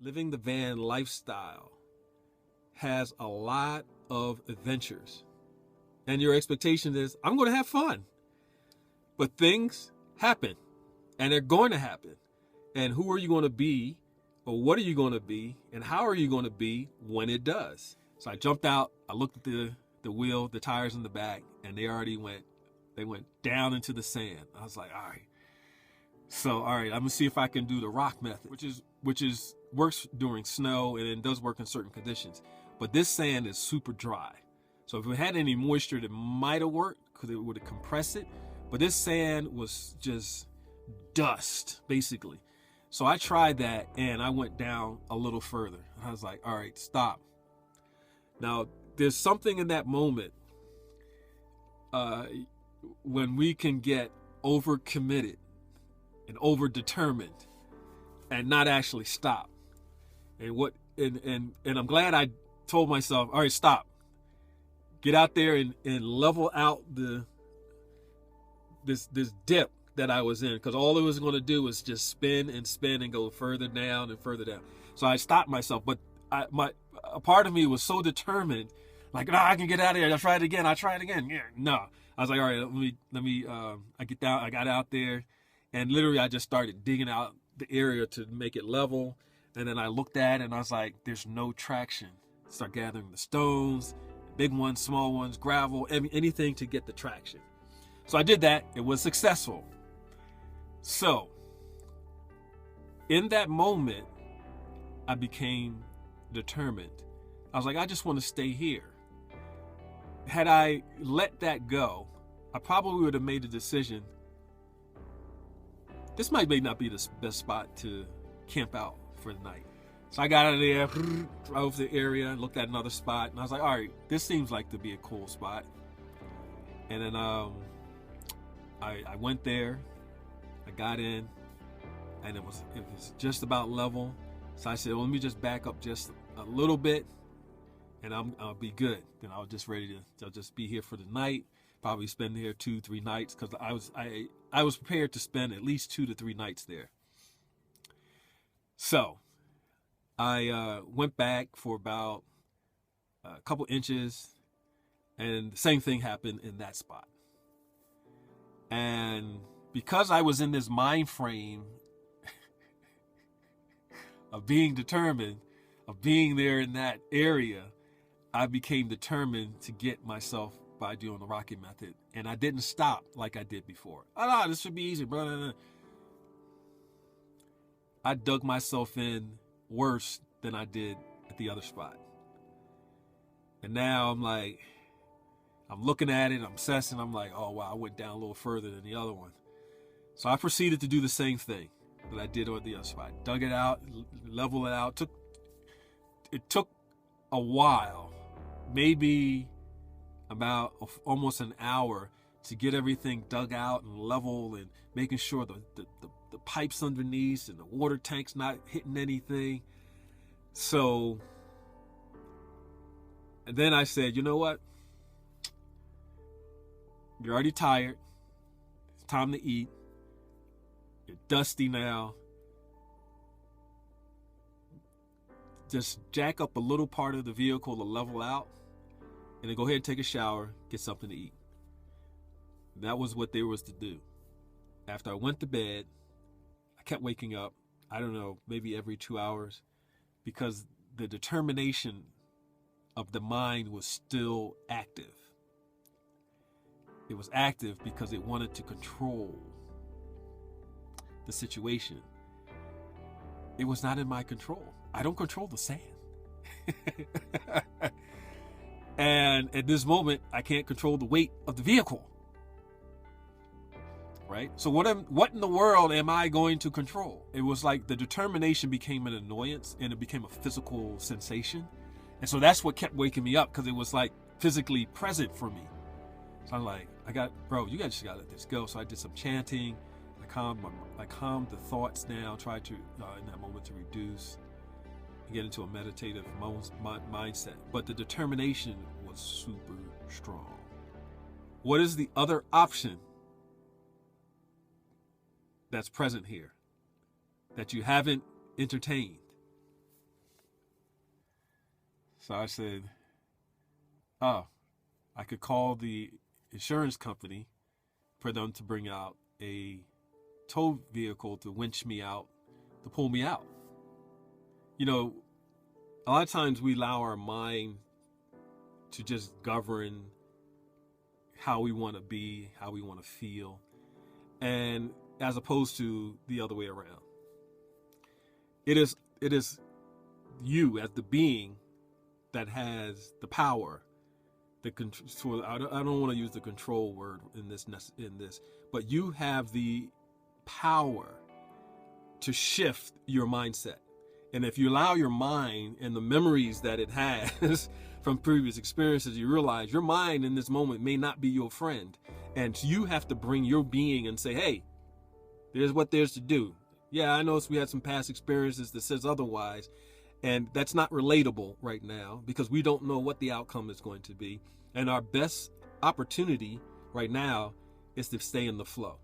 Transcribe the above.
living the van lifestyle has a lot of adventures. And your expectation is, I'm going to have fun. But things happen, and they're going to happen. And who are you going to be, or what are you going to be, and how are you going to be when it does? So I jumped out, I looked at the wheel, the tires in the back, and they went down into the sand. I was like, all right. So, all right, I'm gonna see if I can do the rock method, which is works during snow and it does work in certain conditions. But this sand is super dry. So if it had any moisture, it might have worked because it would have compressed it. But this sand was just dust, basically. So I tried that and I went down a little further. I was like, all right, stop. Now, there's something in that moment when we can get overcommitted and over-determined and not actually stop. And I'm glad I told myself, all right, stop. Get out there and level out this dip that I was in, because all it was going to do was just spin and go further down and further down. So I stopped myself, but a part of me was so determined, like, no, I can get out of here. I try it again. Yeah, no. I was like, all right, let me. I got out there, and literally I just started digging out the area to make it level. And then I looked at it and I was like, there's no traction. Start gathering the stones, big ones, small ones, gravel, anything to get the traction. So I did that. It was successful. So in that moment, I became determined. I was like, I just want to stay here. Had I let that go, I probably would have made the decision, this may not be the best spot to camp out for the night. So I got out of there, drove the area, looked at another spot, and I was like, all right, this seems like to be a cool spot. And then I went there, I got in, and it was just about level. So I said, well, let me just back up just a little bit, and I'll be good. Then I was just ready to just be here for the night, probably spend here 2-3 nights, because I was prepared to spend at least 2 to 3 nights there. So I went back for about a couple inches, and the same thing happened in that spot. And because I was in this mind frame of being determined, of being there in that area, I became determined to get myself by doing the rocket method. And I didn't stop like I did before. Oh, no, this should be easy, bro. I dug myself in worse than I did at the other spot. And now I'm looking at it, I'm assessing, I'm like, oh wow, I went down a little further than the other one. So I proceeded to do the same thing that I did on the other spot. Dug it out, leveled it out. It took a while, maybe about almost an hour, to get everything dug out and level, and making sure the pipes underneath and the water tank's not hitting anything. So, and then I said, you know what? You're already tired. It's time to eat. You're dusty now. Just jack up a little part of the vehicle to level out, and then go ahead and take a shower, get something to eat. That was what there was to do. After I went to bed, I kept waking up, I don't know, maybe every 2 hours, because the determination of the mind was still active. It was active because it wanted to control the situation. It was not in my control. I don't control the sand. And at this moment, I can't control the weight of the vehicle. Right? So what in the world am I going to control? It was like the determination became an annoyance, and it became a physical sensation. And so that's what kept waking me up, because it was like physically present for me. So I'm like, you guys just gotta let this go. So I did some chanting. I calmed the thoughts down, tried to, in that moment, to reduce and get into a meditative mindset. But the determination was super strong. What is the other option that's present here that you haven't entertained? So I said, oh, I could call the insurance company for them to bring out a tow vehicle to winch me out, to pull me out. You know, a lot of times we allow our mind to just govern how we want to be, how we want to feel, and as opposed to the other way around. It is you as the being that has the power, the control. I don't want to use the control word in this, but you have the power to shift your mindset. And if you allow your mind and the memories that it has from previous experiences, you realize your mind in this moment may not be your friend. And you have to bring your being and say, hey, there's what there's to do. Yeah, I know we had some past experiences that says otherwise. And that's not relatable right now because we don't know what the outcome is going to be. And our best opportunity right now is to stay in the flow.